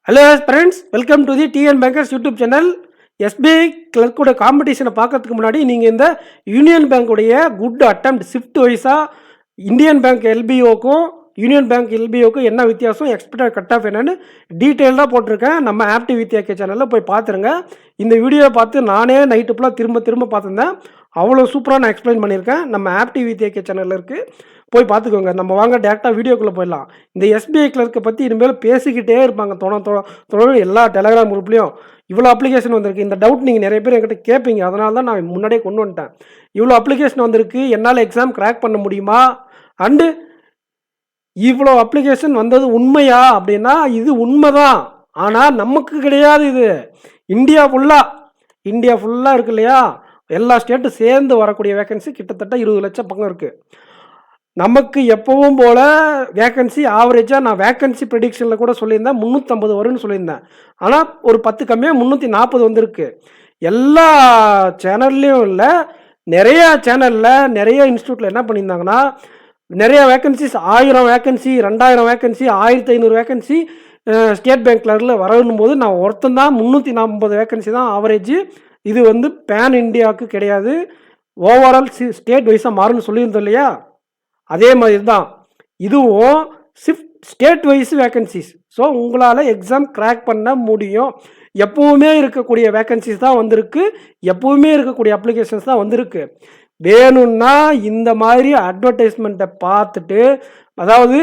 Hello friends, welcome to the TN bankers YouTube channel. SBI கிளர்க்கோட காம்படிஷனை பார்க்கறதுக்கு முன்னாடி நீங்கள் இந்த யூனியன் பேங்க்குடைய குட் அட்டம்ப்ட் ஷிஃப்ட் வைஸாக இந்தியன் பேங்க் எல்பிஓக்கும் யூனியன் பேங்க் எல்பிஓக்கும் என்ன வித்தியாசம், எக்ஸ்பெக்டட் கட் ஆஃப் என்னன்னு டீட்டெயிலாக போட்டிருக்கேன். நம்ம ஆப்டி வித்யாக்கே சேனலில் போய் பார்த்துருங்க. இந்த வீடியோவை பார்த்து நானே நைட்டு ஃபுல்லாக திரும்ப பார்த்துருந்தேன். அவ்வளோ சூப்பராக நான் எக்ஸ்பிளைன் பண்ணியிருக்கேன். நம்ம ஆப்டி வித்யாக்கே சேனலில் இருக்குது, போய் பார்த்துக்கோங்க. நம்ம வாங்க டேரெக்டாக வீடியோக்குள்ளே போயிடலாம். இந்த எஸ்பிஐ கிளர்க்கை பற்றி இனிமேல் பேசிக்கிட்டே இருப்பாங்க தொடர்ந்து எல்லா டெலகிராம் குரூப்லேயும். இவ்வளோ அப்ளிகேஷன் வந்திருக்கு. இந்த டவுட் நீங்கள் நிறைய பேர் என்கிட்ட கேட்பீங்க, அதனால தான் நான் முன்னாடியே கொண்டு வந்துட்டேன். இவ்வளோ அப்ளிகேஷன் வந்திருக்கு, என்னால் எக்ஸாம் கிராக் பண்ண முடியுமா, அண்டு இவ்வளோ அப்ளிகேஷன் வந்தது உண்மையா அப்படின்னா இது உண்மை தான். ஆனால் நமக்கு கிடையாது. இது இந்தியா ஃபுல்லாக இருக்கு இல்லையா, எல்லா ஸ்டேட்டும் சேர்ந்து வரக்கூடிய வேகன்சி கிட்டத்தட்ட 20 லட்சம் பக்கம் இருக்குது. நமக்கு எப்பவும் போல் வேக்கன்சி ஆவரேஜாக நான் வேக்கன்சி ப்ரெடிக்ஷனில் கூட சொல்லியிருந்தேன் 350 வரும்னு சொல்லியிருந்தேன். ஆனால் ஒரு 10 கம்மியாக 340 வந்திருக்கு. எல்லா சேனல்லையும் இல்லை, நிறையா சேனலில் நிறைய இன்ஸ்டியூட்டில் என்ன பண்ணியிருந்தாங்கன்னா, நிறைய vacancies 1000 vacancy, 2000 vacancy, 1500 vacancy state bank கிளர்க்கில் வரணும் போது நான் ஒருத்தன் தான் 350 வேக்கன்சி தான் ஆவரேஜ். இது வந்து பேன் இண்டியாவுக்கு கிடையாது, ஓவரால் ஸ்டேட் வைஸாக மாறும்னு சொல்லியிருந்தோம் இல்லையா, அதே மாதிரி தான் இதுவும் ஸ்டேட் வைஸ் வேக்கன்சிஸ். ஸோ உங்களால் எக்ஸாம் கிராக் பண்ண முடியும். எப்போவுமே இருக்கக்கூடிய வேக்கன்சிஸ் தான் வந்திருக்கு, எப்போவுமே இருக்கக்கூடிய அப்ளிகேஷன்ஸ் தான் வந்திருக்கு. வேணும்னா இந்த மாதிரி அட்வர்டைஸ்மெண்ட்டை பார்த்துட்டு, அதாவது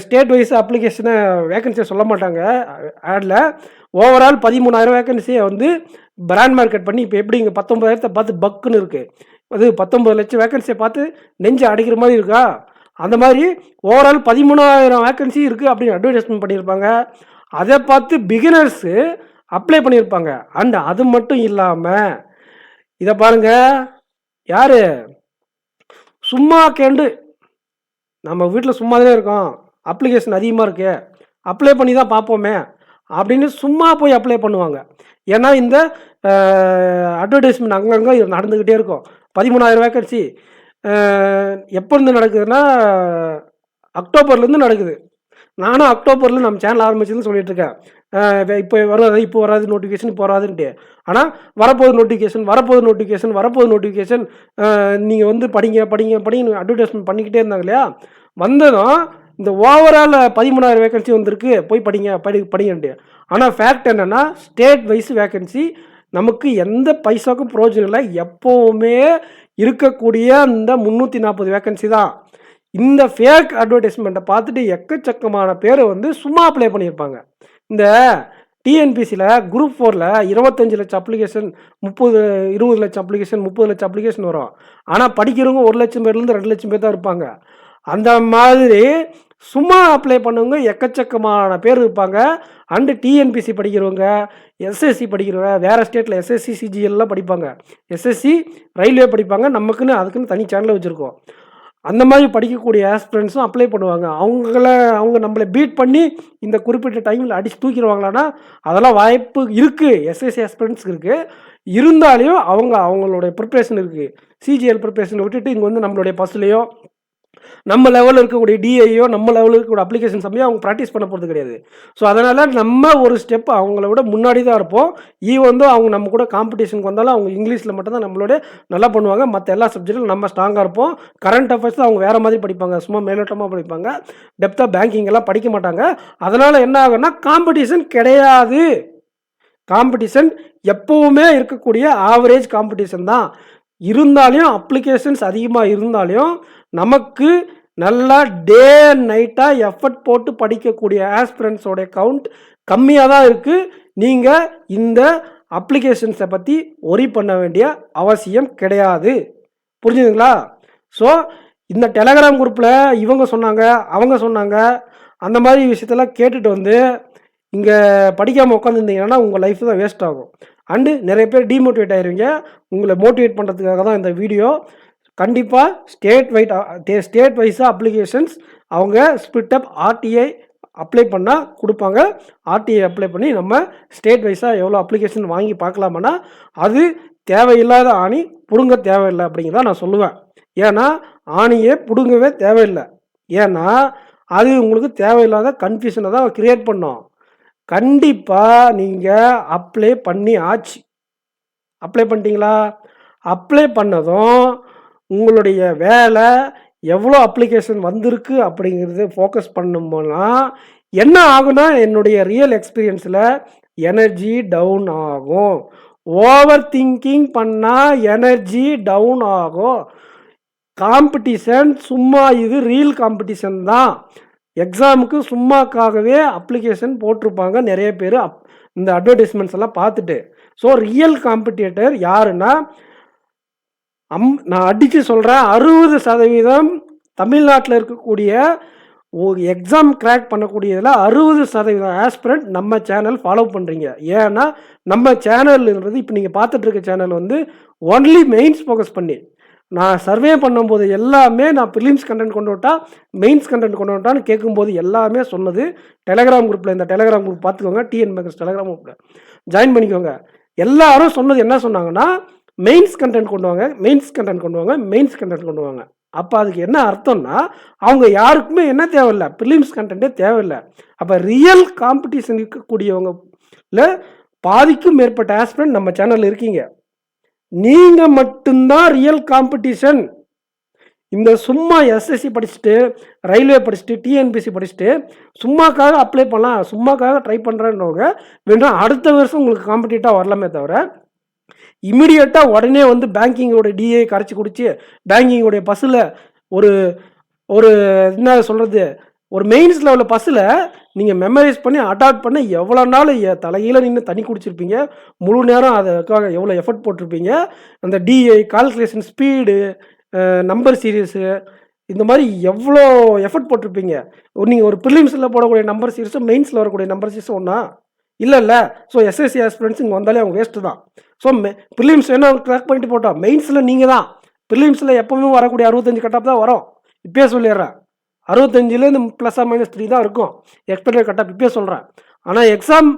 ஸ்டேட் வைஸ் அப்ளிகேஷனை வேக்கன்சியை சொல்ல மாட்டாங்க ஆடில், ஓவரால் 13,000 வேக்கன்சியை வந்து பிராண்ட் மார்க்கெட் பண்ணி இப்போ எப்படி இங்கே 19,000 பார்த்து பக்குன்னு இருக்குது, அது 19 லட்சம் வேக்கன்சியை பார்த்து நெஞ்சு அடிக்கிற மாதிரி இருக்கா, அந்த மாதிரி ஓவரால் 13,000 வேக்கன்சி இருக்குது அப்படின்னு அட்வர்டைஸ்மெண்ட் பண்ணியிருப்பாங்க. அதை பார்த்து பிகினர்ஸு அப்ளை பண்ணியிருப்பாங்க. அண்ட் அது மட்டும் இல்லாமல் இதை பாருங்கள், யார் சும்மா கேண்டு நம்ம வீட்டில் சும்மா தானே இருக்கோம், அப்ளிகேஷன் அதிகமாக இருக்கு, அப்ளை பண்ணி தான் பார்ப்போமே அப்படின்னு சும்மா போய் அப்ளை பண்ணுவாங்க. ஏன்னா இந்த அட்வர்டைஸ்மெண்ட் அங்கங்கே நடந்துக்கிட்டே இருக்கும். 13,000 வேக்கன்சி எப்போ இருந்து நடக்குதுன்னா அக்டோபர்லேருந்து நடக்குது. நானும் அக்டோபரில் நம்ம சேனல் ஆரம்பிச்சதுன்னு சொல்லிட்டுருக்கேன். இப்போ வராது நோட்டிஃபிகேஷன், இப்போ வராதுன்ட்டு. ஆனால் வரப்போகுது நோட்டிஃபிகேஷன் நீங்கள் வந்து படிங்க அட்வர்டைஸ்மெண்ட் பண்ணிக்கிட்டே இருந்தாங்க இல்லையா. வந்ததும் இந்த ஓவரால் 13,000 வேக்கன்சி வந்திருக்கு, போய் படிங்கன்ட்டு. ஆனால் ஃபேக்ட் என்னென்னா, ஸ்டேட் வைஸ் வேக்கன்சி நமக்கு எந்த பைசாவுக்கும் பிரயோஜனம் இல்லை. எப்போவுமே இருக்கக்கூடிய இந்த 340 வேக்கன்சி தான். இந்த ஃபேக் அட்வர்டைஸ்மெண்ட்டை பார்த்துட்டு எக்கச்சக்கமான பேர் வந்து சும்மா அப்ளை பண்ணியிருப்பாங்க. இந்த டிஎன்பிசியில் குரூப் 4ல் 25 லட்சம் அப்ளிகேஷன், 20 லட்சம் அப்ளிகேஷன், 30 லட்சம் அப்ளிகேஷன் வரும். ஆனால் படிக்கிறவங்க 1 லட்சம் பேர்லேருந்து 2 லட்சம் பேர் தான் இருப்பாங்க. அந்த மாதிரி சும்மா அப்ளை பண்ணவங்க எக்கச்சக்கமான பேர் இருப்பாங்க. அண்டு டிஎன்பிசி படிக்கிறவங்க, எஸ்எஸ்சி படிக்கிறவங்க, வேறு ஸ்டேட்டில் எஸ்எஸ்சி சிஜிஎல்லாம் படிப்பாங்க, எஸ்எஸ்சி ரயில்வே படிப்பாங்க. நமக்குன்னு அதுக்குன்னு தனி சேனலில் வச்சுருக்கோம். அந்த மாதிரி படிக்கக்கூடிய ஆஸ்பிரண்ட்ஸும் அப்ளை பண்ணுவாங்க. அவங்க நம்மளை பீட் பண்ணி இந்த குறிப்பிட்ட டைமில் அடித்து தூக்கிடுவாங்களான்னா அதெல்லாம் வாய்ப்பு இருக்குது, எஸ்எஸ்சி ஆஸ்பிரண்ட்ஸுக்கு இருக்குது. இருந்தாலையும் அவங்களுடைய ப்ரிப்ரேஷன் இருக்குது. சிஜிஎல் ப்ரிப்ரேஷனை விட்டுட்டு இங்கே வந்து நம்மளுடைய பஸ்லையோ, நம்ம லெவலில் இருக்கக்கூடிய டிஐயோ, நம்ம லெவலில் இருக்கக்கூடிய அப்ளிகேஷன் சமயம் அவங்க ப்ராக்டிஸ் பண்ண போகிறது கிடையாது. ஸோ அதனால் நம்ம ஒரு ஸ்டெப் அவங்கள விட முன்னாடி தான் இருப்போம். வந்து அவங்க நம்ம கூட காம்படிஷனுக்கு வந்தாலும் அவங்க இங்கிலீஷில் மட்டும்தான் நம்மளோட நல்லா பண்ணுவாங்க. மற்ற எல்லா சப்ஜெக்டிலும் நம்ம ஸ்ட்ராங்காக இருப்போம். கரண்ட் அஃபேர்ஸ் அவங்க வேறு மாதிரி படிப்பாங்க, சும்மா மேலோட்டமாக படிப்பாங்க, டெப்த்தாக பேங்கிங் எல்லாம் படிக்க மாட்டாங்க. அதனால் என்ன ஆகுன்னா காம்படிஷன் கிடையாது. காம்படிஷன் எப்போவுமே இருக்கக்கூடிய ஆவரேஜ் காம்படிஷன் தான். இருந்தாலையும் அப்ளிகேஷன்ஸ் அதிகமாக இருந்தாலையும் நமக்கு நல்லா டே அண்ட் நைட்டாக எஃபர்ட் போட்டு படிக்கக்கூடிய ஆஸ்பிரண்ட்ஸோடைய கவுண்ட் கம்மியாக தான் இருக்குது. நீங்கள் இந்த அப்ளிகேஷன்ஸை பற்றி ஒரி பண்ண வேண்டிய அவசியம் கிடையாது. புரிஞ்சுதுங்களா? ஸோ இந்த டெலகிராம் குரூப்பில் இவங்க சொன்னாங்க, அவங்க சொன்னாங்க, அந்த மாதிரி விஷயத்தெல்லாம் கேட்டுட்டு வந்து இங்கே படிக்காமல் உட்காந்துருந்தீங்கன்னா உங்கள் லைஃப் தான் வேஸ்ட் ஆகும். அண்டு நிறைய பேர் டிமோட்டிவேட் ஆகிருவீங்க. உங்களை மோட்டிவேட் பண்ணுறதுக்காக தான் இந்த வீடியோ. கண்டிப்பாக ஸ்டேட் வைஸாக அப்ளிகேஷன்ஸ் அவங்க ஸ்பிட் அப் ஆர்டிஐ அப்ளை பண்ணால் கொடுப்பாங்க. ஆர்டிஐ அப்ளை பண்ணி நம்ம ஸ்டேட் வைஸாக எவ்வளோ அப்ளிகேஷன் வாங்கி பார்க்கலாமன்னா அது தேவையில்லாத ஆணி பிடுங்க தேவையில்லை அப்படிங்கிறத நான் சொல்லுவேன். ஏன்னா ஆணியே பிடுங்கவே தேவையில்லை. ஏன்னா அது உங்களுக்கு தேவையில்லாத கன்ஃபியூஷனை தான் க்ரியேட் பண்ணோம். கண்டிப்பாக நீங்கள் அப்ளை பண்ணி ஆச்சு. அப்ளை பண்ணிட்டீங்களா? அப்ளை பண்ணதும் உங்களுடைய வேலை எவ்வளோ அப்ளிகேஷன் வந்திருக்கு அப்படிங்கிறது ஃபோக்கஸ் பண்ணும்போனா என்ன ஆகுனா, என்னுடைய ரியல் எக்ஸ்பீரியன்ஸில் எனர்ஜி டவுன் ஆகும். ஓவர் திங்கிங் பண்ணால் எனர்ஜி டவுன் ஆகும். காம்படிஷன் சும்மா, இது ரியல் காம்படிஷன் தான். எக்ஸாமுக்கு சும்மாக்காகவே அப்ளிகேஷன் போட்டிருப்பாங்க நிறைய பேர் இந்த அட்வர்டைஸ்மெண்ட்ஸ் எல்லாம் பார்த்துட்டு. ஸோ ரியல் காம்படிட்டர் யாருன்னா, நான் அடித்து சொல்கிறேன், 60% தமிழ்நாட்டில் இருக்கக்கூடிய எக்ஸாம் கிராக் பண்ணக்கூடியதில் 60% ஆஸ்பிரண்ட் நம்ம சேனல் ஃபாலோ பண்ணுறீங்க. ஏன்னா நம்ம சேனல்ன்றது இப்போ நீங்கள் பார்த்துட்டு இருக்க சேனல் வந்து ஒன்லி மெயின்ஸ் ஃபோக்கஸ் பண்ணி, நான் சர்வே பண்ணும்போது எல்லாமே நான் ப்ரிலிம்ஸ் கண்டென்ட் கொண்டு விட்டா, மெயின்ஸ் கண்டென்ட் கொண்டு விட்டான்னு கேட்கும்போது எல்லாமே சொன்னது டெலகிராம் குரூப்பில். இந்த டெலகிராம் குரூப் பார்த்துக்கோங்க, டிஎன் பேங்கர்ஸ் டெலகிராம் குரூப்பில் ஜாயின் பண்ணிக்கோங்க. எல்லாரும் சொன்னது என்ன சொன்னாங்கன்னா, மெயின்ஸ் கண்டென்ட் கொண்டு வாங்க, மெயின்ஸ் கண்டென்ட் கொண்டு வாங்க, மெயின்ஸ் கண்டென்ட் கொண்டு வாங்க. அப்போ அதுக்கு என்ன அர்த்தம்னா, அவங்க யாருக்குமே என்ன தேவையில்லை, ப்ரிலிம்ஸ் கண்டென்ட்டே தேவையில்லை. அப்போ ரியல் காம்படிஷன் இருக்கக்கூடியவங்கல பாதிக்கும் மேற்பட்ட ஆஸ்பிரண்ட் நம்ம சேனலில் இருக்கீங்க. நீங்கள் மட்டும்தான் ரியல் காம்படிஷன். இந்த சும்மா எஸ்எஸ்சி படிச்சுட்டு, ரயில்வே படிச்சுட்டு, டிஎன்பிசி படிச்சுட்டு சும்மாக்காக அப்ளை பண்ணலாம், சும்மாக்காக ட்ரை பண்ணுறேன்னவங்க வேணும் அடுத்த வருஷம் உங்களுக்கு காம்படிட்டாக வரலாமே தவிர, இமிடியேட்டாக உடனே வந்து பேங்கிங்கோட டிஏ கரைச்சி குடிச்சு பேங்கிங்கோடைய பஸ்ஸில் ஒரு ஒரு என்ன சொல்கிறது, ஒரு மெயின்ஸ் லெவலில் பஸ்ஸில் நீங்கள் மெமரைஸ் பண்ணி அடாப்ட் பண்ண எவ்வளோ நாள் தலையில் நின்று தண்ணி குடிச்சிருப்பீங்க, முழு நேரம் அதுக்காக எவ்வளோ எஃபர்ட் போட்டிருப்பீங்க. அந்த DA calculation speed, number series, இந்த மாதிரி எவ்வளோ எஃபர்ட் போட்டிருப்பீங்க. நீங்கள் ஒரு ப்ரிலிம்ஸில் போடக்கூடிய நம்பர் சீரீஸும் மெயின்ஸில் வரக்கூடிய நம்பர் சீரீஸும் ஒன்றா இல்லைல்ல. ஸோ எஸ்எஸ்சி ஆஸ்பிரண்ட்ஸ் இங்கே வந்தாலே அவங்க வேஸ்ட்டு தான். ஸோ ப்ரிலிம்ஸ் என்ன ட்ராக் பண்ணிட்டு போட்டோம், மெயின்ஸில் நீங்கள் தான். ப்ரிலிம்ஸில் எப்போவுமே வரக்கூடிய 65 கட்டாப் தான் வரும். இப்போயே சொல்லிடுறேன், 65லேருந்து +- 3 தான் இருக்கும் எக்ஸ்பெக்டட் கட்டாப், இப்போயே சொல்கிறேன். ஆனால் எக்ஸாம்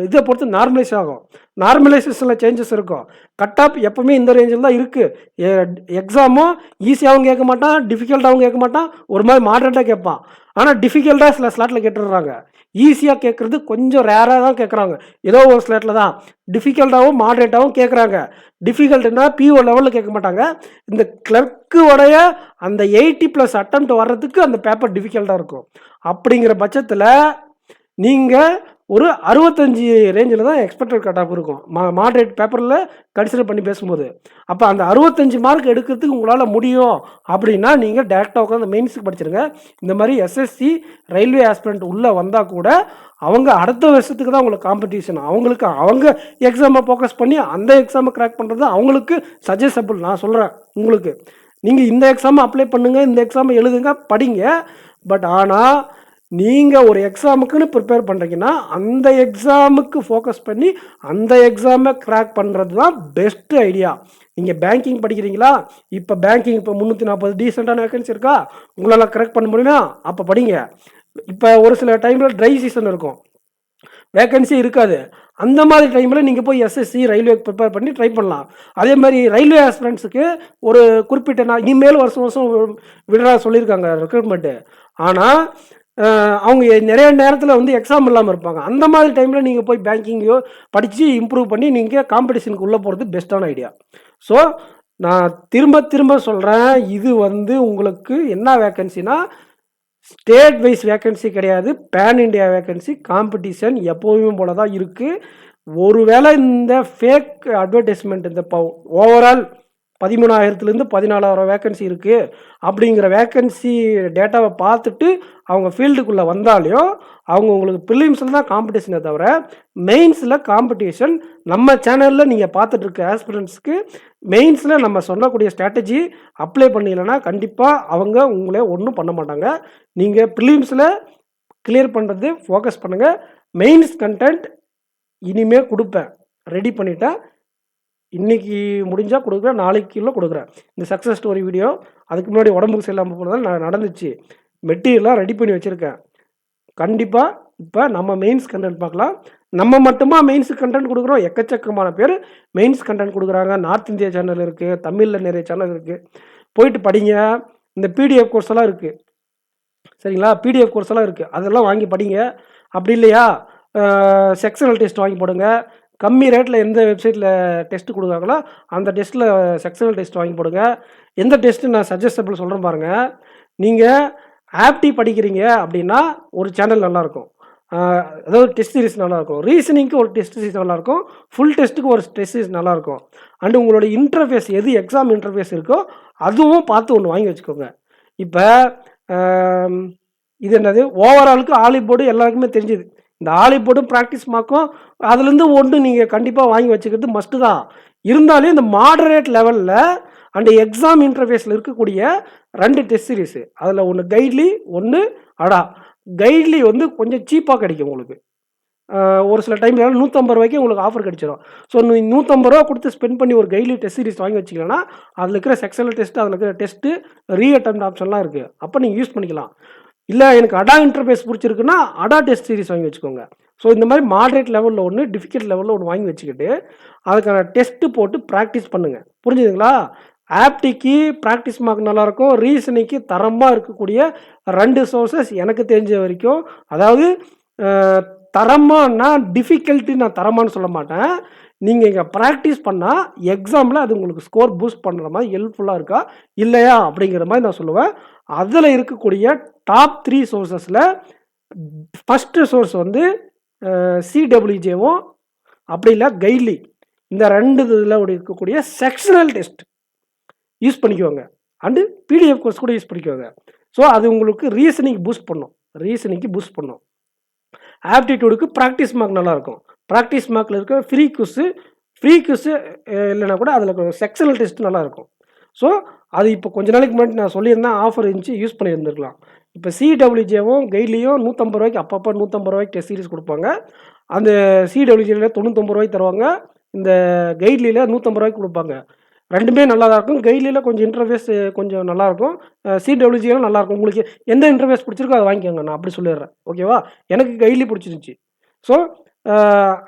இதை பொறுத்து நார்மலைஸ் ஆகும். நார்மலைசேஷனில் சேஞ்சஸ் இருக்கும். கட்டாப் எப்போவுமே இந்த ரேஞ்சில் தான் இருக்குது. எக்ஸாமும் ஈஸியாகவும் கேட்க மாட்டான், டிஃபிகல்ட்டாகவும் கேட்க மாட்டான், ஒரு மாதிரி மாடரேட்டாக கேட்பான். ஆனால் டிஃபிகல்ட்டாக சில ஸ்லாட்டில் கேட்டுடுறாங்க. ஈஸியாக கேட்குறது கொஞ்சம் ரேராக தான் கேட்குறாங்க, ஏதோ ஒரு ஸ்லாட்டில் தான். டிஃபிகல்ட்டாகவும் மாடரேட்டாகவும் கேட்குறாங்க. டிஃபிகல்ட்டுனா பிஓ லெவலில் கேட்க மாட்டாங்க. இந்த கிளர்க்குடைய அந்த 80+ அட்டெம்ப்ட் வர்றதுக்கு அந்த பேப்பர் டிஃபிகல்ட்டாக இருக்கும். அப்படிங்கிற பட்சத்தில் நீங்கள் ஒரு 65 ரேஞ்சில் தான் எக்ஸ்பெக்டட் கட் ஆஃப் இருக்கும் மாடரேட் பேப்பரில் கன்சிடர் பண்ணி பேசும்போது. அப்போ அந்த 65 மார்க் எடுக்கிறதுக்கு உங்களால் முடியும் அப்படின்னா நீங்கள் டேரெக்டாக உட்காந்து மெயின்ஸுக்கு படிச்சிருங்க. இந்த மாதிரி எஸ்எஸ்சி ரயில்வே ஆஸ்பிரண்ட் உள்ளே வந்தால் கூட அவங்க அடுத்த வருஷத்துக்கு தான் உங்களுக்கு காம்படிஷன். அவங்களுக்கு அவங்க எக்ஸாமை ஃபோக்கஸ் பண்ணி அந்த எக்ஸாமை கிராக் பண்ணுறது அவங்களுக்கு சஜஸ்டபிள். நான் சொல்கிறேன் உங்களுக்கு, நீங்கள் இந்த எக்ஸாமை அப்ளை பண்ணுங்கள், இந்த எக்ஸாமை எழுதுங்க, படிங்க. பட் ஆனால் நீங்கள் ஒரு எக்ஸாமுக்குன்னு ப்ரிப்பேர் பண்ணுறீங்கன்னா அந்த எக்ஸாமுக்கு ஃபோக்கஸ் பண்ணி அந்த எக்ஸாமை கிராக் பண்ணுறது தான் பெஸ்ட்டு ஐடியா. நீங்கள் பேங்கிங் படிக்கிறீங்களா, இப்போ பேங்கிங் இப்போ 340 டீசெண்டான வேகன்சி இருக்கா, உங்களால் கிராக் பண்ண முடியுமா, அப்போ படிங்க. இப்போ ஒரு சில டைமில் ட்ரை சீசன் இருக்கும், வேகன்சி இருக்காது. அந்த மாதிரி டைமில் நீங்கள் போய் எஸ்எஸ்சி ரயில்வே ப்ரிப்பேர் பண்ணி ட்ரை பண்ணலாம். அதே மாதிரி ரயில்வே ஆஸ்பிரண்ட்ஸுக்கு ஒரு குறிப்பிட்ட இனிமேல் வருஷம் விடுறா சொல்லியிருக்காங்க ரெக்ரூட்மெண்ட்டு. ஆனால் அவங்க நிறைய நேரத்தில் வந்து எக்ஸாம் இல்லாமல் இருப்பாங்க. அந்த மாதிரி டைமில் நீங்கள் போய் பேங்கிங்கோ படித்து இம்ப்ரூவ் பண்ணி நீங்கள் காம்படிஷனுக்கு உள்ளே போகிறது பெஸ்ட்டான ஐடியா. ஸோ நான் திரும்ப சொல்கிறேன், இது வந்து உங்களுக்கு என்ன வேக்கன்சினா ஸ்டேட் வைஸ் வேக்கன்சி கிடையாது, பேன் இண்டியா வேக்கன்சி. காம்படிஷன் எப்போதுமே போல தான் இருக்குது. ஒருவேளை இந்த ஃபேக் அட்வர்டைஸ்மெண்ட், இந்த ஓவரால் 13,000லேருந்து 14,000 வேக்கன்சி இருக்குது அப்படிங்கிற வேக்கன்சி டேட்டாவை பார்த்துட்டு அவங்க ஃபீல்டுக்குள்ளே வந்தாலையும் அவங்க உங்களுக்கு ப்ரிலிம்ஸில் தான் காம்படிஷனை தவிர மெயின்ஸில் காம்படிஷன் நம்ம சேனலில் நீங்கள் பார்த்துட்ருக்க ஆஸ்பிரண்ட்ஸ்க்கு மெயின்ஸில் நம்ம சொல்லக்கூடிய ஸ்ட்ராட்டஜி அப்ளை பண்ணிடலைன்னா கண்டிப்பாக அவங்க உங்களே ஒன்றும் பண்ண மாட்டாங்க. நீங்கள் ப்ரிலிம்ஸில் கிளியர் பண்ணுறது ஃபோக்கஸ் பண்ணுங்கள். மெயின்ஸ் கண்டென்ட் இனிமேல் கொடுப்பேன், ரெடி பண்ணிட்டேன். இன்றைக்கி முடிஞ்சால் கொடுக்குறேன், நாளைக்குள்ள கொடுக்குறேன். இந்த சக்ஸஸ் ஸ்டோரி வீடியோ அதுக்கு முன்னாடி உடம்புக்கு சரியில்லாமல் போனதால் நான் நடந்துச்சு, மெட்டீரியலாக ரெடி பண்ணி வச்சுருக்கேன். கண்டிப்பாக இப்போ நம்ம மெயின்ஸ் கண்டென்ட் பார்க்கலாம். நம்ம மட்டுமா மெயின்ஸ் கண்டென்ட் கொடுக்குறோம், எக்கச்சக்கமான பேர் மெயின்ஸ் கண்டென்ட் கொடுக்குறாங்க. நார்த் இந்தியா சேனல் இருக்குது, தமிழில் நிறைய சேனல் இருக்குது, போயிட்டு படிங்க. இந்த பிடிஎஃப் கோர்ஸ் எல்லாம் இருக்குது, சரிங்களா? பிடிஎஃப் கோர்ஸ் எல்லாம் இருக்குது, அதெல்லாம் வாங்கி படிங்க. அப்படி இல்லையா செக்ஷனல் டெஸ்ட் வாங்கி போடுங்க. கம்மி ரேட்டில் எந்த வெப்சைட்டில் டெஸ்ட் கொடுக்குறாங்களோ அந்த டெஸ்ட்டில் செக்ஷனல் டெஸ்ட் வாங்கி போடுங்க. எந்த டெஸ்ட்டு நான் சஜஸ்டபிள் சொல்கிறேன் பாருங்கள். நீங்கள் ஆப்டி படிக்கிறீங்க அப்படின்னா ஒரு சேனல் நல்லாயிருக்கும். அதாவது டெஸ்ட் சீரிஸ் நல்லாயிருக்கும். ரீசனிங்க்கு ஒரு டெஸ்ட் சீரிஸ் நல்லாயிருக்கும். ஃபுல் டெஸ்ட்டுக்கு ஒரு டெஸ்ட் சீரிஸ் நல்லாயிருக்கும். அண்டு உங்களோட இன்டர்ஃபேஸ் எது எக்ஸாம் இன்டர்ஃபேஸ் இருக்கோ அதுவும் பார்த்து ஒன்று வாங்கி வச்சுக்கோங்க. இப்போ இது என்னது, ஓவராலுக்கு ஆலி போர்டு எல்லாருக்குமே தெரிஞ்சுது. இந்த ஆலி போர்டும் ப்ராக்டிஸ் மார்க்கும் அதுலேருந்து ஒன்று நீங்கள் கண்டிப்பாக வாங்கி வச்சுக்கிறது மஸ்ட்டு தான். இருந்தாலும் இந்த மாடரேட் லெவலில் அண்ட் எக்ஸாம் இன்டர்ஃபேஸில் இருக்கக்கூடிய 2 டெஸ்ட் சீரிஸு, அதில் ஒன்று கைட்லி, ஒன்று அடா. கைட்லி வந்து கொஞ்சம் சீப்பாக கிடைக்கும் உங்களுக்கு. ஒரு சில டைம் 150 ரூபாய்க்கு உங்களுக்கு ஆஃபர் கிடைச்சிடும். ஸோ நீ 150 ரூபா கொடுத்து ஸ்பெண்ட் பண்ணி ஒரு கைட்லி டெஸ்ட் சீரிஸ் வாங்கி வச்சிங்கன்னா அதில் இருக்கிற செக்ஷனல் டெஸ்ட்டு, அதில் இருக்கிற டெஸ்ட்டு, ரீஅட்டெம்ப்ட் ஆப்ஷன்லாம் இருக்குது. அப்போ நீங்கள் யூஸ் பண்ணிக்கலாம். இல்லை எனக்கு அடா இன்டர்ஃபேஸ் பிடிச்சிருக்குன்னா அடா டெஸ்ட் சீரிஸ் வாங்கி வச்சுக்கோங்க. ஸோ இந்த மாதிரி மாடரேட் லெவலில் ஒன்று, டிஃபிகல்ட் லெவலில் ஒன்று வாங்கி வச்சுக்கிட்டு அதுக்கான டெஸ்ட்டு போட்டு ப்ராக்டிஸ் பண்ணுங்கள். புரிஞ்சுதுங்களா? ஆப்டிக்கு ப்ராக்டிஸ் மார்க் நல்லாயிருக்கும். ரீசனிங்க்கு தரமாக இருக்கக்கூடிய 2 சோர்ஸஸ் எனக்கு தெரிஞ்ச வரைக்கும். அதாவது தரமானா டிஃபிகல்ட்டி நான் தரமானு சொல்ல மாட்டேன். நீங்கள் இங்கே ப்ராக்டிஸ் பண்ணால் எக்ஸாமில் அது உங்களுக்கு ஸ்கோர் பூஸ்ட் பண்ணுற மாதிரி ஹெல்ப்ஃபுல்லாக இருக்கா இல்லையா அப்படிங்கிற மாதிரி நான் சொல்லுவேன். அதில் இருக்கக்கூடிய டாப் 3 சோர்ஸஸில் ஃபஸ்ட்டு சோர்ஸ் வந்து சிடபிள்யூஜேவும் அப்படி இல்லை கைட்லி. இந்த 2 இதில் இருக்கக்கூடிய செக்ஷனல் டெஸ்ட் யூஸ் பண்ணிக்குவாங்க. அண்டு பிடிஎஃப் கோர்ஸ் கூட யூஸ் பண்ணிக்குவாங்க. ஸோ அது உங்களுக்கு ரீசனிங் பூஸ்ட் பண்ணும். ஆப்டிடியூடுக்கு ப்ராக்டிஸ் மார்க் நல்லாயிருக்கும். ப்ராக்டிஸ் மார்க்கில் இருக்க ஃப்ரீ குவிஸு இல்லைனா கூட அதில் செக்ஷனல் டெஸ்ட் நல்லாயிருக்கும். ஸோ அது இப்போ கொஞ்ச நாளைக்கு முன்னாடி நான் சொல்லியிருந்தேன், ஆஃபர் இருந்துச்சு, யூஸ் பண்ணியிருந்துருக்கலாம். இப்போ சிடபிள்யூஜேவும் கைட்லியும் 150 ரூபாய்க்கு அப்பப்போ 150 ரூபாய்க்கு டெஸ்ட் சீரிஸ் கொடுப்பாங்க. அந்த சிடபிள்யூஜேல 99 ரூபாய்க்கு தருவாங்க. இந்த கைட்லியில் 150 ரூபாய்க்கு கொடுப்பாங்க. 2மே நல்லா தான் இருக்கும். கைட்லியில் கொஞ்சம் இன்டர்ஃபேஸ் கொஞ்சம் நல்லாயிருக்கும். சிடபிள்யூஜியில் நல்லாயிருக்கும். உங்களுக்கு எந்த இன்டர்ஃபேஸ் பிடிச்சிருக்கோ அதை வாங்கிக்கோங்க. நான் அப்படி சொல்லிடுறேன். ஓகேவா? எனக்கு கைட்லி பிடிச்சிருந்துச்சி. ஸோ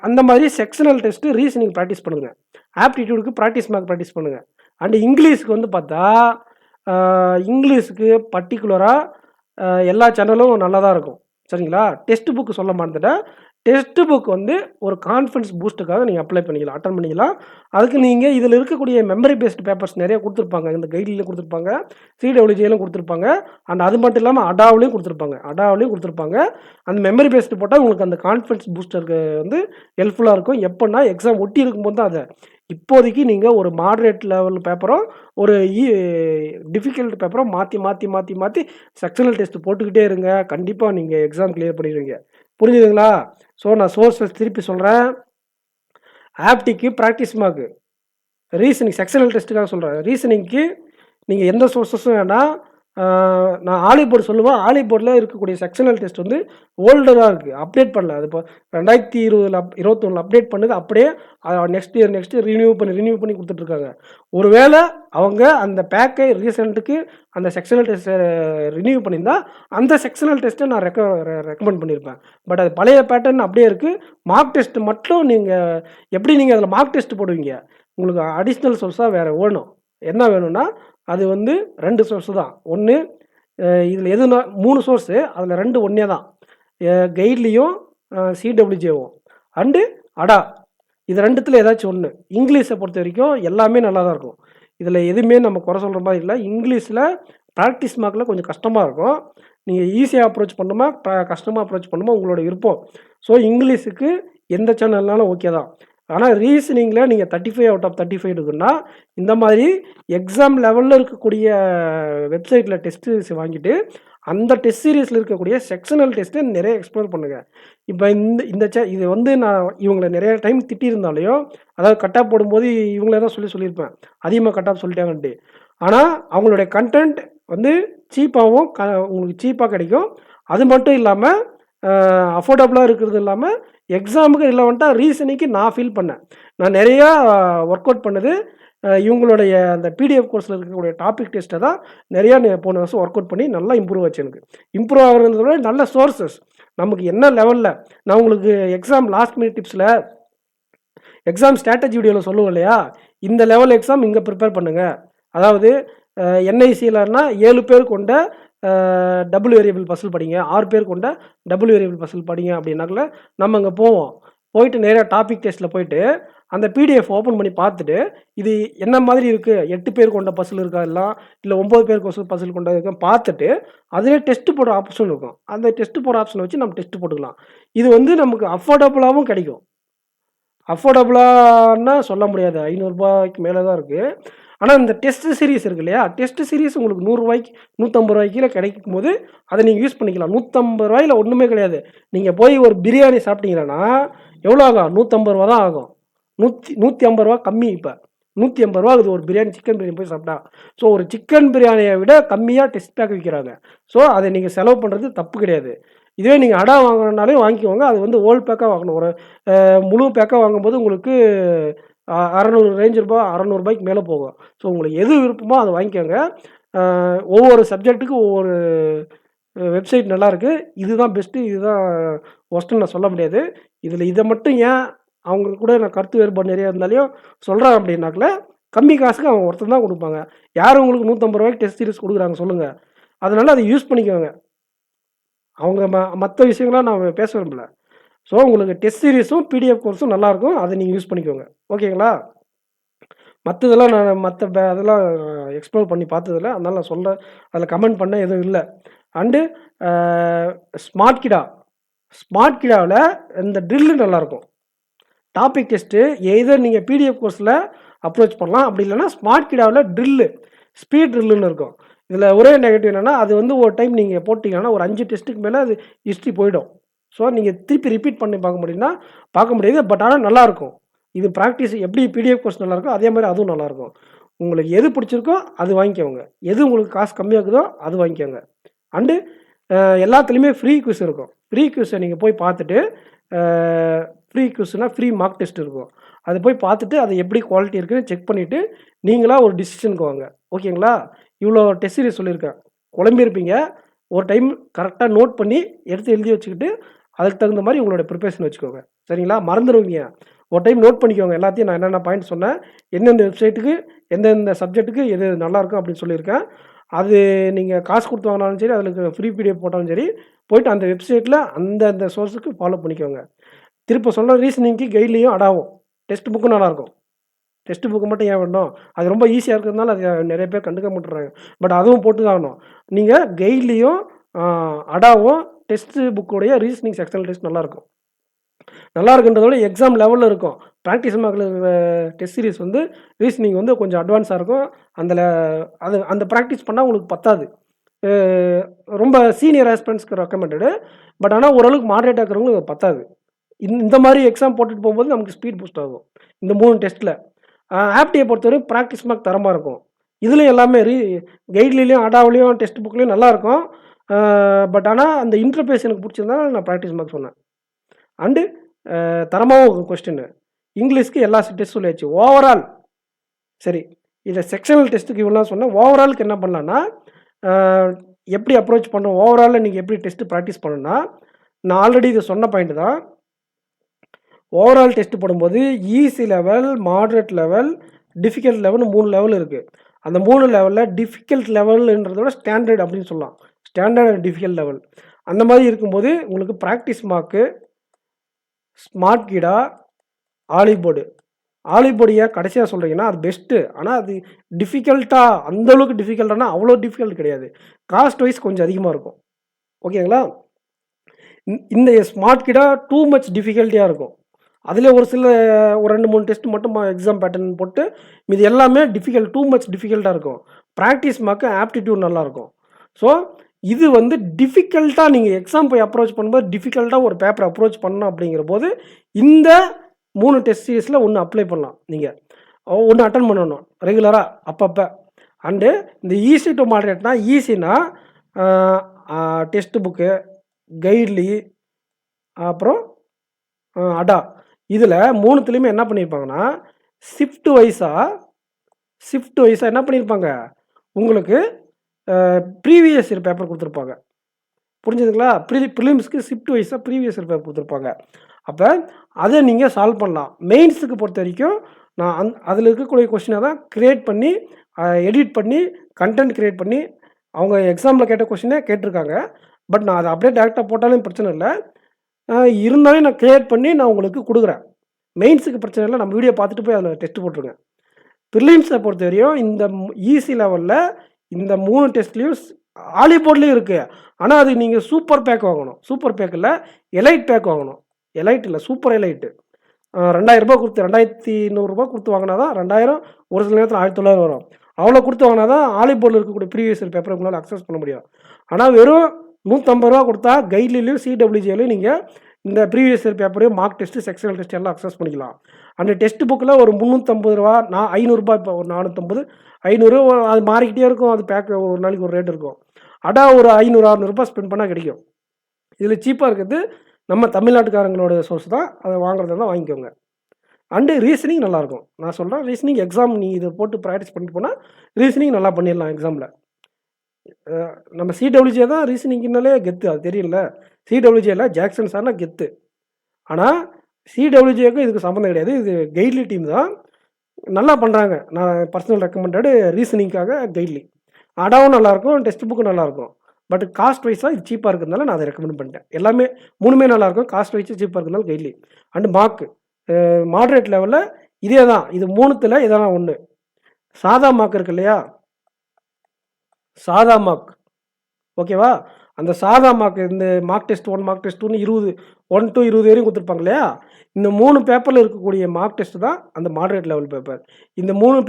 அந்த மாதிரி செக்ஷனல் டெஸ்ட்டு, ரீசனிங் ப்ராக்டிஸ் பண்ணுங்கள். ஆப்டிடியூடுக்கு ப்ராக்டிஸ் மார்க் ப்ராக்டிஸ் பண்ணுங்கள். அண்டு இங்கிலீஷுக்கு வந்து பார்த்தா இங்கிலீஷுக்கு பர்டிகுலராக எல்லா சேனலும் நல்லா தான் இருக்கும். சரிங்களா? டெஸ்ட் புக்கு சொல்ல மாட்டேன். டெஸ்ட் புக் வந்து ஒரு கான்ஃபிடன்ஸ் பூஸ்ட்டுக்காக நீங்கள் அப்ளை பண்ணிக்கலாம், அட்டன் பண்ணிக்கலாம். அதுக்கு நீங்கள் இதில் இருக்கக்கூடிய மெமரி பேஸ்டு பேப்பர்ஸ் நிறைய கொடுத்துருப்பாங்க. இந்த கைட்லையும் கொடுத்துருப்பாங்க, சிடபிள்யூஜியிலும் கொடுத்துருப்பாங்க. அண்ட் அது மட்டும் இல்லாமல் அடாவிலையும் கொடுத்துருப்பாங்க. அந்த மெமரி பேஸ்டு போட்டால் உங்களுக்கு அந்த கான்ஃபிடன்ஸ் பூஸ்டருக்கு வந்து ஹெல்ப்ஃபுல்லாக இருக்கும். எப்போன்னா எக்ஸாம் ஒட்டி இருக்கும்போது தான் அதை. இப்போதைக்கு நீங்கள் ஒரு மாடரேட் லெவல் பேப்பரும் ஒரு டிஃபிகல்ட் பேப்பரும் மாற்றி செக்ஷனல் டெஸ்ட் போட்டுக்கிட்டே இருங்க. கண்டிப்பாக நீங்கள் எக்ஸாம் கிளியர் பண்ணிடுவீங்க. புரிஞ்சுதுங்களா? ஸோ நான் சோர்ஸஸ் திருப்பி சொல்கிறேன். ஆப்டிக்கு ப்ராக்டிஸ் மார்க்கு, ரீசனிங் செக்ஷனல் டெஸ்ட்டுக்காக சொல்கிறேன். ரீசனிங்க்கு நீங்கள் எந்த சோர்ஸஸும் வேணாம். நான் ஆலி போர்டு சொல்லுவேன். ஆலி போர்டில் இருக்கக்கூடிய செக்ஷனல் டெஸ்ட் வந்து ஓல்டராக இருக்குது, அப்டேட் பண்ணல. அது இப்போ 2021 அப்டேட் பண்ணுது. அப்படியே நெக்ஸ்ட் இயர் ரினியூ பண்ணி கொடுத்துட்ருக்காங்க. ஒருவேளை அவங்க அந்த பேக்கை ரீசெண்ட்டுக்கு அந்த செக்ஷனல் டெஸ்ட்டை ரினியூ பண்ணியிருந்தா அந்த செக்ஷனல் டெஸ்ட்டை நான் ரெக்கமெண்ட் பண்ணியிருப்பேன். பட் அது பழைய பேட்டர்ன் அப்படியே இருக்குது. மார்க் டெஸ்ட் மட்டும் நீங்கள் எப்படி நீங்கள் அதில் மார்க் டெஸ்ட் போடுவீங்க, உங்களுக்கு அடிஷ்னல் சோர்ஸாக வேறு வேணும். என்ன வேணும்னா அது வந்து 2 சோர்ஸு தான். ஒன்று இதில் எதுனா 3 சோர்ஸு, அதில் 2 ஒன்றே தான். கைட்லியும் சிடபிள்யூஜேவும் அண்டு அடா. இது 2த்தில் ஏதாச்சும் ஒன்று. இங்கிலீஷை பொறுத்த வரைக்கும் எல்லாமே நல்லா தான் இருக்கும். இதில் எதுவுமே நம்ம குறை சொல்கிற மாதிரி இல்லை. இங்கிலீஷில் ப்ராக்டிஸ் மார்க்கில் கொஞ்சம் கஷ்டமாக இருக்கும். நீங்கள் ஈஸியாக அப்ரோச் பண்ணுமா கஷ்டமாக அப்ரோச் பண்ணுமா உங்களோட விருப்பம். ஸோ இங்கிலீஷுக்கு எந்த சேனல்னாலும் ஓகே தான். ஆனால் ரீசனிங்கில் நீங்கள் 35 அவுட் ஆஃப் 35 இருக்குன்னா இந்த மாதிரி எக்ஸாம் லெவலில் இருக்கக்கூடிய வெப்சைட்டில் டெஸ்ட் சீரிஸ் வாங்கிட்டு அந்த டெஸ்ட் சீரிஸில் இருக்கக்கூடிய செக்ஷனல் டெஸ்ட்டை நிறைய எக்ஸ்ப்ளோர் பண்ணுங்கள். இப்போ இது வந்து நான் இவங்களை நிறைய டைம் திட்டியிருந்தாலையும், அதாவது கட்டாப் போடும்போது இவங்களே தான் சொல்லியிருப்பேன், அதிகமாக கட்டாப் சொல்லிட்டாங்கன்ட்டு. ஆனால் அவங்களுடைய கண்டென்ட் வந்து சீப்பாகவும் உங்களுக்கு சீப்பாக கிடைக்கும். அது மட்டும் இல்லாமல் அஃபோர்டபுளாக இருக்கிறது இல்லாமல் எக்ஸாமுக்கு ரிலவெண்ட்டாக ரீசனிங்க்கு நான் ஃபீல் பண்ணேன். நான் நிறையா ஒர்க் அவுட் பண்ணது இவங்களுடைய அந்த பிடிஎஃப் கோர்ஸில் இருக்கக்கூடிய டாபிக் டெஸ்ட்டை தான் நிறையா போன வருஷம் ஒர்க் அவுட் பண்ணி நல்லா இம்ப்ரூவ் ஆச்சு. எனக்கு இம்ப்ரூவ் ஆகிறத விட நல்ல சோர்ஸஸ் நமக்கு என்ன லெவலில் நான் உங்களுக்கு எக்ஸாம் லாஸ்ட் மினிட் டிப்ஸில் எக்ஸாம் ஸ்ட்ராட்டஜி வீடியோவில் சொல்லுவோம் இல்லையா, இந்த லெவல் எக்ஸாம் இங்கே ப்ரிப்பேர் பண்ணுங்கள். அதாவது என்ஐசிலன்னா 7 பேர் கொண்ட டபுள் வேரியபிள் பசில் படிங்க, 6 பேர் கொண்ட டபுள் வேரியபிள் பசில் படிங்க அப்படின்னாக்கல நம்ம அங்கே போவோம். போயிட்டு நேராக டாபிக் டெஸ்ட்டில் போயிட்டு அந்த பிடிஎஃப் ஓப்பன் பண்ணி பார்த்துட்டு இது என்ன மாதிரி இருக்குது, 8 பேர் கொண்ட பசில் இருக்கா எல்லாம், இல்லை 9 பேர் பசில் கொண்ட இருக்கா பார்த்துட்டு அதிலே டெஸ்ட்டு போடுற ஆப்ஷன் இருக்கும். அந்த டெஸ்ட்டு போடுற ஆப்ஷனை வச்சு நம்ம டெஸ்ட்டு போட்டுக்கலாம். இது வந்து நமக்கு அஃபோர்டபுளாகவும் கிடைக்கும். அஃபோர்டபுளான்னா சொல்ல முடியாது, 500 ரூபாய்க்கு மேலே தான் இருக்குது. ஆனால் இந்த டெஸ்ட் சீரிஸ் இருக்கு இல்லையா, டெஸ்ட் சீரிஸ் உங்களுக்கு 100 ரூபாய்க்கு 150 ரூபாய்க்கு கீழே கிடைக்கும் போது அதை நீங்கள் யூஸ் பண்ணிக்கலாம். 150 ரூபாயில் ஒன்றுமே கிடையாது. நீங்கள் போய் ஒரு பிரியாணி சாப்பிட்டீங்கன்னா எவ்வளோ ஆகும்? 150 ரூபா தான் ஆகும். 150 ரூபா கம்மி. இப்போ 150 ரூபா ஆகுது ஒரு பிரியாணி, சிக்கன் பிரியாணி போய் சாப்பிட்டா. ஸோ ஒரு சிக்கன் பிரியாணியை விட கம்மியாக டெஸ்ட் பேக் விற்கிறாங்க. ஸோ அதை நீங்கள் செலவு பண்ணுறது தப்பு கிடையாது. இதுவே நீங்கள் அடா வாங்கினாலே வாங்கிக்கோங்க. அது வந்து ஹோல் பேக்காக வாங்கணும். ஒரு முழு பேக்காக வாங்கும்போது உங்களுக்கு 600 ரேஞ்ச் ரூபா, 600 ரூபாய்க்கு மேலே போகும். ஸோ உங்களுக்கு எது விருப்பமோ அதை வாங்கிக்கோங்க. ஒவ்வொரு சப்ஜெக்ட்டுக்கும் ஒவ்வொரு வெப்சைட் நல்லாயிருக்கு. இதுதான் பெஸ்ட்டு, இதுதான் ஒஸ்ட்டுன்னு நான் சொல்ல முடியாது. இதில் இதை மட்டும் ஏன் அவங்க கூட நான் கருத்து வேறுபாடு நிறையா இருந்தாலையும் சொல்கிறேன் அப்படின்னாக்கல, கம்மி காசுக்கு அவங்க ஒருத்தர் தான் கொடுப்பாங்க. யார் உங்களுக்கு 150 ரூபாய்க்கு டெஸ்ட் சீரிஸ் கொடுக்குறாங்க சொல்லுங்கள். அதனால் அதை யூஸ் பண்ணிக்கோங்க. அவங்க மற்ற விஷயங்களாம் நான் பேச விரும்பல. ஸோ உங்களுக்கு டெஸ்ட் சீரிஸும் பிடிஎஃப் கோர்ஸும் நல்லாயிருக்கும். அதை நீங்கள் யூஸ் பண்ணிக்கோங்க. ஓகேங்களா? மற்றதெல்லாம் நான் அதெல்லாம் எக்ஸ்ப்ளோர் பண்ணி பார்த்ததில்ல. அதனால் நான் சொல்ல அதில் கமெண்ட் பண்ண எதுவும் இல்லை. அண்டு ஸ்மார்ட் கிடாவில் இந்த ட்ரில்லு நல்லாயிருக்கும். டாபிக் டெஸ்ட்டு எய்தர் நீங்கள் பிடிஎஃப் கோர்ஸில் அப்ரோச் பண்ணலாம், அப்படி இல்லைன்னா ஸ்மார்ட் கிடாவில் ட்ரில்லு, ஸ்பீட் ட்ரில்லுன்னு இருக்கும். இதில் ஒரே நெகட்டிவ் என்னென்னா, அது வந்து ஒரு டைம் நீங்கள் போட்டிங்கன்னா ஒரு 5 டெஸ்ட்டுக்கு மேலே அது ஹிஸ்ட்ரி போயிடும். ஸோ நீங்கள் திருப்பி ரிப்பீட் பண்ணி பார்க்க முடியாது. பட் ஆனால் நல்லாயிருக்கும். இது ப்ராக்டிஸ் எப்படி பிடிஎஃப் கோர்ஸ் நல்லாயிருக்கும், அதே மாதிரி அதுவும் நல்லாயிருக்கும். உங்களுக்கு எது பிடிச்சிருக்கோ அது வாங்கிக்கோங்க. எது உங்களுக்கு காசு கம்மியாகுதோ அது வாங்கிக்கோங்க. அண்டு எல்லாத்துலேயுமே ஃப்ரீ குவிஸ் இருக்கும். ஃப்ரீ குவிஸை நீங்கள் போய் பார்த்துட்டு, ஃப்ரீ குவிஸ்னால் ஃப்ரீ மார்க் டெஸ்ட் இருக்கும். அதை போய் பார்த்துட்டு அது எப்படி குவாலிட்டி இருக்குன்னு செக் பண்ணிவிட்டு நீங்களாக ஒரு டிசிஷனுக்கு வாங்க. ஓகேங்களா? இவ்வளோ டெஸ்ட் சீரிஸ் சொல்லியிருக்கேன். குழம்பியிருப்பீங்க. ஒரு டைம் கரெக்டாக நோட் பண்ணி எடுத்து எழுதி வச்சுக்கிட்டு அதுக்கு தகுந்த மாதிரி உங்களோட ப்ரிப்பரேஷன் வச்சுக்கோங்க. சரிங்களா? மறந்துடுவீங்க. ஒரு டைம் நோட் பண்ணிக்கோங்க. எல்லாத்தையும் நான் என்னென்ன பாயிண்ட் சொன்னேன், எந்தெந்த வெப்சைட்டுக்கு எந்தெந்த சப்ஜெக்ட்டுக்கு எது நல்லாயிருக்கும் அப்படின்னு சொல்லியிருக்கேன். அது நீங்கள் காசு கொடுத்து வாங்கினாலும் சரி, அதில் ஃப்ரீ பிடிஎஃப் போட்டாலும் சரி, போய்ட்டு அந்த வெப்சைட்டில் அந்தந்த சோர்ஸுக்கு ஃபாலோ பண்ணிக்கோங்க. திரும்ப சொல்ல ரீசனிங்க்கு கைட்லேயும் அடாவும் டெஸ்ட் புக்கும் நல்லாயிருக்கும். டெஸ்ட் புக்கு மட்டும் ஏன் வேணும்? அது ரொம்ப ஈஸியாக இருக்கிறதுனால அது நிறைய பேர் கண்டுக்க மாட்டுறாங்க. பட் அதுவும் போட்டு தான் ஆகணும். நீங்கள் கைட்லேயும் அடாவும் டெஸ்ட்டு புக்கோடைய ரீசனிங் செக்ஷனல் டெஸ்ட் நல்லாயிருக்கும். நல்லா இருக்குன்றதோட எக்ஸாம் லெவலில் இருக்கும். ப்ராக்டிஸ் மார்க்கில் இருக்கிற டெஸ்ட் சீரிஸ் வந்து ரீசனிங் வந்து கொஞ்சம் அட்வான்ஸாக இருக்கும். அந்த ப்ராக்டிஸ் பண்ணால் உங்களுக்கு பத்தாது. ரொம்ப சீனியர் ஆஸ்பிரண்ட்ஸ்க்கு ரெக்கமெண்டடு. பட் ஆனால் ஓரளவுக்கு மாடரேட்டாக இருக்கிறவங்களுக்கு பத்தாது. இந்த மாதிரி எக்ஸாம் போட்டுட்டு போகும்போது நமக்கு ஸ்பீட் பூஸ்ட் ஆகும். இந்த 3 டெஸ்ட்டில் ஆப்டியை பொறுத்தவரை ப்ராக்டிஸ் மார்க் தரமாக இருக்கும். இதுலேயும் எல்லாமே கைட்லேயும் அடாவிலையும் டெஸ்ட் புக்லேயும் நல்லாயிருக்கும். பட் ஆனால் அந்த இன்டர்ஃபேஸ் எனக்கு பிடிச்சிருந்தா நான் ப்ராக்டிஸ் மார்க் சொன்னேன். அண்டு தரமாகவும் இருக்கும் கொஸ்டின். இங்கிலீஷ்க்கு எல்லா டெஸ்ட் சொல்லியாச்சு. ஓவரால் சரி, இதை செக்ஷனல் டெஸ்ட்டுக்கு இவ்வளோ சொன்னேன். ஓவராலுக்கு என்ன பண்ணலான்னா, எப்படி அப்ரோச் பண்ணணும், ஓவராலில் நீங்கள் எப்படி டெஸ்ட்டு ப்ராக்டிஸ் பண்ணணும்னா, நான் ஆல்ரெடி இதை சொன்ன பாயிண்ட் தான். ஓவரால் டெஸ்ட் போடும்போது easy level, moderate level, difficult லெவல்னு 3 லெவல் இருக்குது. அந்த 3 லெவலில் டிஃபிகல்ட் லெவல்ன்றதோட ஸ்டாண்டர்ட் அப்படின்னு சொல்லலாம். ஸ்டாண்டர்ட் அண்ட் டிஃபிகல்ட் லெவல் அந்த மாதிரி இருக்கும்போது உங்களுக்கு ப்ராக்டிஸ் மார்க்கு ஸ்மார்ட் கிடா, ஆலிபோர்டு ஏன் கடைசியாக சொல்கிறீங்கன்னா அது பெஸ்ட்டு. ஆனால் அது டிஃபிகல்ட்டாக அந்தளவுக்கு டிஃபிகல்ட்டானா அவ்வளோ டிஃபிகல்ட் கிடையாது. காஸ்ட் வைஸ் கொஞ்சம் அதிகமாக இருக்கும். ஓகேங்களா? இந்த ஸ்மார்ட் கிடா டூ மச் டிஃபிகல்ட்டியாக இருக்கும். அதில் ஒரு 2-3 டெஸ்ட் மட்டும் எக்ஸாம் பேட்டர்ன் போட்டு இது எல்லாமே டூ மச் டிஃபிகல்ட்டாக இருக்கும். ப்ராக்டிஸ் மார்க்கு ஆப்டிடியூட் நல்லாயிருக்கும். ஸோ இது வந்து டிஃபிகல்ட்டாக நீங்கள் எக்ஸாம் போய் அப்ரோச் பண்ணும்போது டிஃபிகல்ட்டாக ஒரு பேப்பர் அப்ரோச் பண்ணணும். அப்படிங்கிற போது இந்த 3 டெஸ்ட் சீரிஸில் ஒன்று அப்ளை பண்ணலாம். நீங்கள் ஒன்று அட்டன் பண்ணணும் ரெகுலராக அப்பப்போ. அண்டு இந்த ஈஸி டு மாடரேட்னா, ஈஸினா டெஸ்ட் புக்கு, கைட்லி, அப்புறம் அடா, இதில் 3துலேயுமே என்ன பண்ணியிருப்பாங்கன்னா ஷிஃப்ட் வைஸாக என்ன பண்ணியிருப்பாங்க, உங்களுக்கு ப்ரீவியஸ் இயர் பேப்பர் கொடுத்துருப்பாங்க. புரிஞ்சுதுங்களா? ப்ரிலிம்ஸ்க்கு ஷிஃப்ட் வைஸாக ப்ரீவியஸ் இயர் பேப்பர் கொடுத்துருப்பாங்க. அப்போ அதை நீங்கள் சால்வ் பண்ணலாம். மெயின்ஸுக்கு பொறுத்த வரைக்கும் நான் அதில் இருக்கக்கூடிய கொஸ்டினை தான் க்ரியேட் பண்ணி எடிட் பண்ணி கண்டென்ட் க்ரியேட் பண்ணி அவங்க எக்ஸாமில் கேட்ட கொஷினே கேட்டிருக்காங்க. பட் நான் அதை அப்படியே டேரெக்டாக போட்டாலும் பிரச்சனை இல்லை. இருந்தாலும் நான் கிளியர் பண்ணி நான் உங்களுக்கு கொடுக்குறேன். மெயின்ஸுக்கு பிரச்சனை இல்லை. நம்ம வீடியோ பார்த்துட்டு போய் அதில் டெஸ்ட் போட்டுருங்க. ப்ரிலிம்ஸை பொறுத்த வரையும் இந்த ஈஸி லெவலில் இந்த 3 டெஸ்ட்லேயும் ஆலி போர்ட்லேயும் இருக்குது. ஆனால் அது நீங்கள் சூப்பர் பேக் வாங்கணும். சூப்பர் பேக் இல்லை, எலைட் பேக் வாங்கணும். எலைட் இல்லை, சூப்பர் எலைட்டு. ₹2000 கொடுத்து ₹2100 கொடுத்து வாங்கினா தான் 2000, ஒரு சில நேரத்தில் 1900 வரும். அவ்வளோ கொடுத்து வாங்கினா தான் ஆலி போர்டில் இருக்கக்கூடிய ப்ரீவியஸ் இயர் பேப்பரை உங்களால் அக்சஸ் பண்ண முடியும். ஆனால் வெறும் ₹150 கொடுத்தா கைட்லையும் சிடபிள்யூஜிலையும் நீங்கள் இந்த ப்ரீவியஸ் இயர் பேப்பரையும் மார்க் டெஸ்ட்டு, செக்ஷனல் டெஸ்ட் எல்லாம் அக்சஸ் பண்ணிக்கலாம். அந்த டெஸ்ட் புக்கில் ஒரு ₹350, ₹500, இப்போ ஒரு 450, 500 அது மாறிக்கிட்டே இருக்கும். அது பேக் ஒரு நாளைக்கு ஒரு ரேட் இருக்கும். ஒரு ₹500, ₹600 ஸ்பெண்ட் பண்ணால் கிடைக்கும். இதில் சீப்பாக இருக்கிறது நம்ம தமிழ்நாட்டுக்காரங்களோட சோர்ஸ் தான். அதை வாங்குறதா வாங்கிக்கோங்க. அண்டு ரீசனிங் நல்லாயிருக்கும். நான் சொல்கிறேன், ரீசனிங் எக்ஸாம் நீ இதை போட்டு ப்ராக்டிஸ் பண்ணிட்டு போனால் ரீசனிங் நல்லா பண்ணிடலாம் எக்ஸாமில். நம்ம சிடபிள்யூஜே தான் ரீசனிங்னாலே கெத்து, அது தெரியல. சிடபிள்யூஜேல ஜாக்சன் சார்னா கெத்து. ஆனால் சிடபிள்யூஜேக்கும் இதுக்கு சம்மந்தம் கிடையாது. இது கைட்லி டீம் தான் நல்லா பண்ணுறாங்க. நான் பர்சனல் ரெக்கமெண்டடு ரீசனிங்காக கைட்லி. அடாவும் நல்லாயிருக்கும், டெக்ஸ்ட் புக்கும் நல்லாயிருக்கும். பட் காஸ்ட் வைஸாக இது சீப்பாக இருக்கிறதுனால நான் அதை ரெக்கமெண்ட் பண்ணிட்டேன். எல்லாமே 3மே நல்லாயிருக்கும். காஸ்ட் வைஸு சீப்பாக இருக்கிறதுனால கைட்லி. அண்டு மார்க் மாட்ரேட் லெவலில் இதே தான். இது 3த்தில் இதெல்லாம் ஒன்று. சாதா மார்க் இருக்கு இல்லையா, சாதா மார்க், ஓகேவா? அந்த சாதா மார்க், இந்த மார்க் டெஸ்ட் 1, மார்க் டெஸ்ட் 2ன்னு 1 to 20 வரையும் கொடுத்துருப்பாங்க இல்லையா, இந்த 3 பேப்பரில் இருக்கக்கூடிய மார்க் டெஸ்ட் தான் அந்த மாட்ரேட் லெவல் பேப்பர். இந்த 3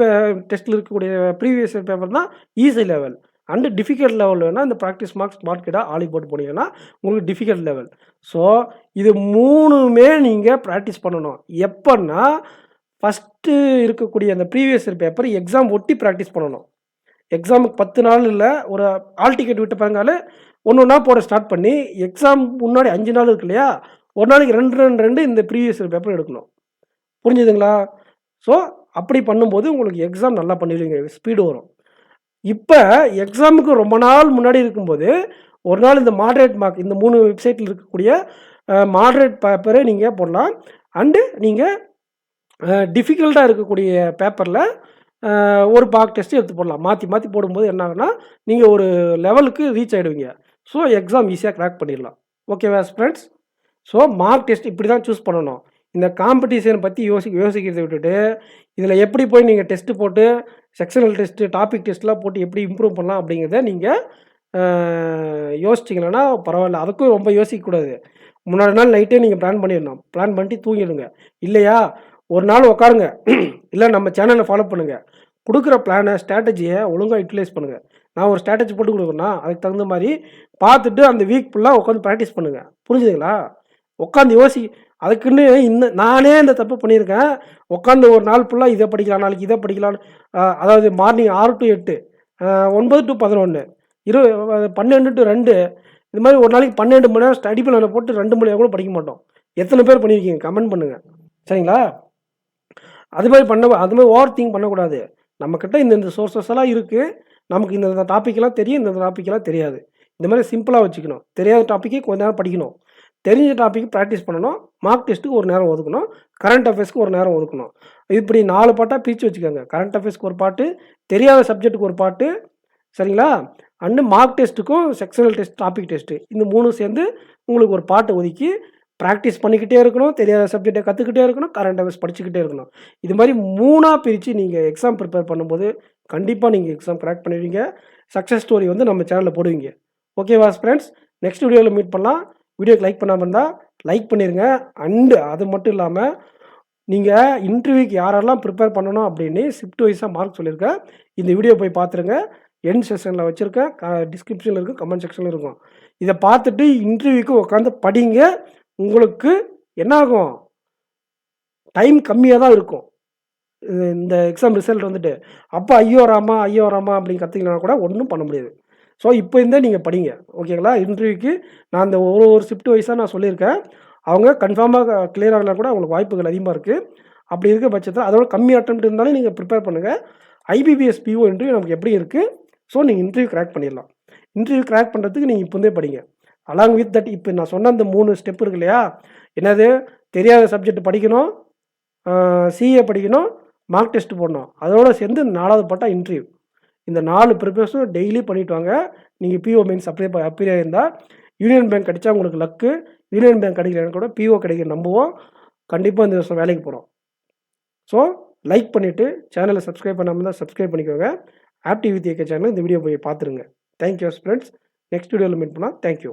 டெஸ்ட்டில் இருக்கக்கூடிய ப்ரீவியஸ் இயர் பேப்பர் தான் easy level. And difficult level வேணால் இந்த ப்ராக்டிஸ் மார்க்ஸ் மார்க்கெட்டாக ஆலி போட்டு போனீங்கன்னா உங்களுக்கு டிஃபிகல்ட் லெவல். ஸோ இது 3மே நீங்கள் ப்ராக்டிஸ் பண்ணணும். எப்போன்னா ஃபஸ்ட்டு இருக்கக்கூடிய அந்த ப்ரீவியஸ் இயர் பேப்பர் எக்ஸாம் ஒட்டி ப்ராக்டிஸ் பண்ணணும். எக்ஸாமுக்கு 10 நாள் இல்லை, ஒரு ஆல் டிக்கெட் விட்டு பாருங்கால ஒன்று போட ஸ்டார்ட் பண்ணி எக்ஸாம் முன்னாடி 5 நாள் இருக்கு இல்லையா, ஒரு நாளைக்கு 2 இந்த ப்ரீவியஸ் இயர் பேப்பர் எடுக்கணும். புரிஞ்சுதுங்களா? ஸோ அப்படி பண்ணும்போது உங்களுக்கு எக்ஸாம் நல்லா பண்ணிடுவீங்க, ஸ்பீடு வரும். இப்போ எக்ஸாமுக்கு ரொம்ப நாள் முன்னாடி இருக்கும்போது ஒரு நாள் இந்த மாட்ரேட் மார்க், இந்த 3 வெப்சைட்டில் இருக்கக்கூடிய மாட்ரேட் பேப்பரை நீங்கள் போடலாம். அண்டு நீங்கள் டிஃபிகல்ட்டாக இருக்கக்கூடிய பேப்பரில் ஒரு மார்க் டெஸ்ட்டு எடுத்து போடலாம். மாற்றி மாற்றி போடும்போது என்ன ஆகுனா நீங்கள் ஒரு லெவலுக்கு ரீச் ஆகிடுவீங்க. ஸோ எக்ஸாம் ஈஸியாக கிராக் பண்ணிடலாம். ஓகேவா ஃப்ரெண்ட்ஸ்? ஸோ மார்க் டெஸ்ட் இப்படி தான் சூஸ் பண்ணணும். இந்த காம்படிஷன் பற்றி யோசிக்கிறதை விட்டுட்டு இதில் எப்படி போய் நீங்கள் டெஸ்ட்டு போட்டு செக்ஷனல் டெஸ்ட்டு, டாபிக் டெஸ்ட்லாம் போட்டு எப்படி இம்ப்ரூவ் பண்ணலாம் அப்படிங்கிறத நீங்கள் யோசிச்சிங்கன்னா பரவாயில்ல. அதுக்கும் ரொம்ப யோசிக்கக்கூடாது. முன்னாடி நாள் நைட்டே நீங்கள் பிளான் பண்ணிடணும். பிளான் பண்ணிட்டு தூங்கிடுங்க. இல்லையா, ஒரு நாள் உட்காருங்க. இல்லை நம்ம சேனலை ஃபாலோ பண்ணுங்கள். கொடுக்குற பிளானை, ஸ்ட்ராட்டஜியை ஒழுங்காக யூட்டிலைஸ் பண்ணுங்கள். நான் ஒரு ஸ்ட்ராட்டஜி போட்டு கொடுக்குறேன்னா அதுக்கு தகுந்த மாதிரி பார்த்துட்டு அந்த வீக் ஃபுல்லாக உட்காந்து ப்ராக்டிஸ் பண்ணுங்கள். புரிஞ்சுதுங்களா? உட்காந்து அதுக்குன்னு நானே இந்த தப்பு பண்ணியிருக்கேன். உட்காந்து ஒரு நாள் ஃபுல்லாக இதை படிக்கலாம், நாளைக்கு இதை படிக்கலான்னு, அதாவது மார்னிங் 6 to 8, 9 to 11, 12 to 2, இது மாதிரி ஒரு நாளைக்கு 12 மணி நேரம் ஸ்டடி பிளானை போட்டு 2 மணி நேரம் கூட படிக்க மாட்டோம். எத்தனை பேர் பண்ணியிருக்கீங்க கமெண்ட் பண்ணுங்கள். சரிங்களா? அது மாதிரி ஓவர் திங்க் பண்ணக்கூடாது. நம்மக்கிட்ட இந்த சோர்ஸஸ் எல்லாம் இருக்குது, நமக்கு இந்த டாப்பிக்கெல்லாம் தெரியும், இந்த டாப்பிக்கெல்லாம் தெரியாது. இந்த மாதிரி சிம்பிளாக வச்சுக்கணும். தெரியாத டாப்பிக்கே கொஞ்ச நேரம் படிக்கணும், தெரிஞ்ச டாப்பிக்கு ப்ராக்டிஸ் பண்ணணும், மார்க் டெஸ்ட்டுக்கு ஒரு நேரம் ஒதுக்கணும், கரண்ட் அஃபேர்ஸ்க்கு ஒரு நேரம் ஒதுக்கணும். இப்படி 4 பாட்டாக பிரித்து வச்சுக்கோங்க. கரண்ட் அஃபேர்ஸ்க்கு ஒரு பாட்டு, தெரியாத சப்ஜெக்ட்டுக்கு ஒரு பாட்டு, சரிங்களா? அண்டு மார்க் டெஸ்ட்டுக்கும் செக்ஷனல் டெஸ்ட், டாபிக் டெஸ்ட்டு, இந்த 3 சேர்ந்து உங்களுக்கு ஒரு பாட்டை ஒதுக்கி ப்ராக்டிஸ் பண்ணிக்கிட்டே இருக்கணும். தெரியாத சப்ஜெக்டை கற்றுக்கிட்டே இருக்கணும், கரண்ட் அஃபேர்ஸ் படிச்சுக்கிட்டே இருக்கணும். இது மாதிரி 3ஆக பிரித்து நீங்கள் எக்ஸாம் ப்ரிப்பேர் பண்ணும்போது கண்டிப்பாக நீங்கள் எக்ஸாம் கிராக் பண்ணுவீங்க. சக்ஸஸ் ஸ்டோரி வந்து நம்ம சேனலில் போடுவீங்க. ஓகேவா ஃப்ரெண்ட்ஸ்? நெக்ஸ்ட் வீடியோவில் மீட் பண்ணலாம். வீடியோக்கு லைக் பண்ணாமல் இருந்தால் லைக் பண்ணிடுங்க. அண்டு அது மட்டும் இல்லாமல் நீங்கள் இன்டர்வியூக்கு யாரெல்லாம் ப்ரிப்பேர் பண்ணணும் அப்படின்னு ஷிஃப்ட் வைஸாக மார்க் சொல்லியிருக்கேன். இந்த வீடியோ போய் பார்த்துருங்க. எண்ட் செஷனில் வச்சுருக்கேன், டிஸ்கிரிப்ஷனில் இருக்கும், கமெண்ட் செக்ஷனில் இருக்கும். இதை பார்த்துட்டு இன்டர்வியூக்கு உட்காந்து படிங்க. உங்களுக்கு என்ன ஆகும், டைம் கம்மியாக தான் இருக்கும் இந்த எக்ஸாம் ரிசல்ட் வந்துட்டு. அப்போ ஐயோ ராமா அப்படின்னு கற்றுக்கலாம் கூட ஒன்றும் பண்ண முடியாது. ஸோ இப்போ இருந்தே நீங்கள் படிங்க. ஓகேங்களா? இன்டர்வியூக்கு நான் அந்த ஒரு ஷிஃப்ட் வைஸாக நான் சொல்லியிருக்கேன். அவங்க கன்ஃபார்மாக கிளியர் ஆகலாம் கூட அவங்களுக்கு வாய்ப்புகள் அதிகமாக இருக்குது. அப்படி இருக்க பட்சத்தில் அதோட கம்மி அட்டெம்ப்ட் இருந்தாலும் நீங்கள் ப்ரிப்பேர் பண்ணுங்கள். IBPS PO இன்டர்வியூ நமக்கு எப்படி இருக்குது, ஸோ நீங்கள் இன்டர்வியூ கிராக் பண்ணிடலாம். இன்டர்வியூ கிராக் பண்ணுறதுக்கு நீங்கள் இப்போ இருந்தே படிங்க. அலாங் வித் தட் இப்போ நான் சொன்ன அந்த 3 ஸ்டெப் இருக்கு இல்லையா, என்னது, தெரியாத சப்ஜெக்ட் படிக்கணும், CA படிக்கணும், மார்க் டெஸ்ட் போடணும், அதோடு சேர்ந்து 4வது பாட்டா இன்டர்வியூ. இந்த 4 ப்ரிப்பரேஷனும் டெய்லி பண்ணிட்டு வாங்க. நீங்கள் பிஓ மெயின்ஸ் அப்பியர் ஆயிருந்தால் யூனியன் பேங்க் கிடைச்சா உங்களுக்கு லக்கு. யூனியன் பேங்க் கிடைக்கலன்னு கூட பிஓ கிடைக்க நம்புவோம். கண்டிப்பாக இந்த வருஷம் வேலைக்கு போகிறோம். ஸோ லைக் பண்ணிவிட்டு சேனலை சப்ஸ்கிரைப் பண்ணாமல் தான் சப்ஸ்கிரைப் பண்ணிக்கோங்க. ஆப்டி வித் ஏகே சேனல் இந்த வீடியோ போய் பார்த்துருங்க. Thank you friends. நெக்ஸ்ட் வீடியோவில் மீட் பண்ணலாம். தேங்க்யூ.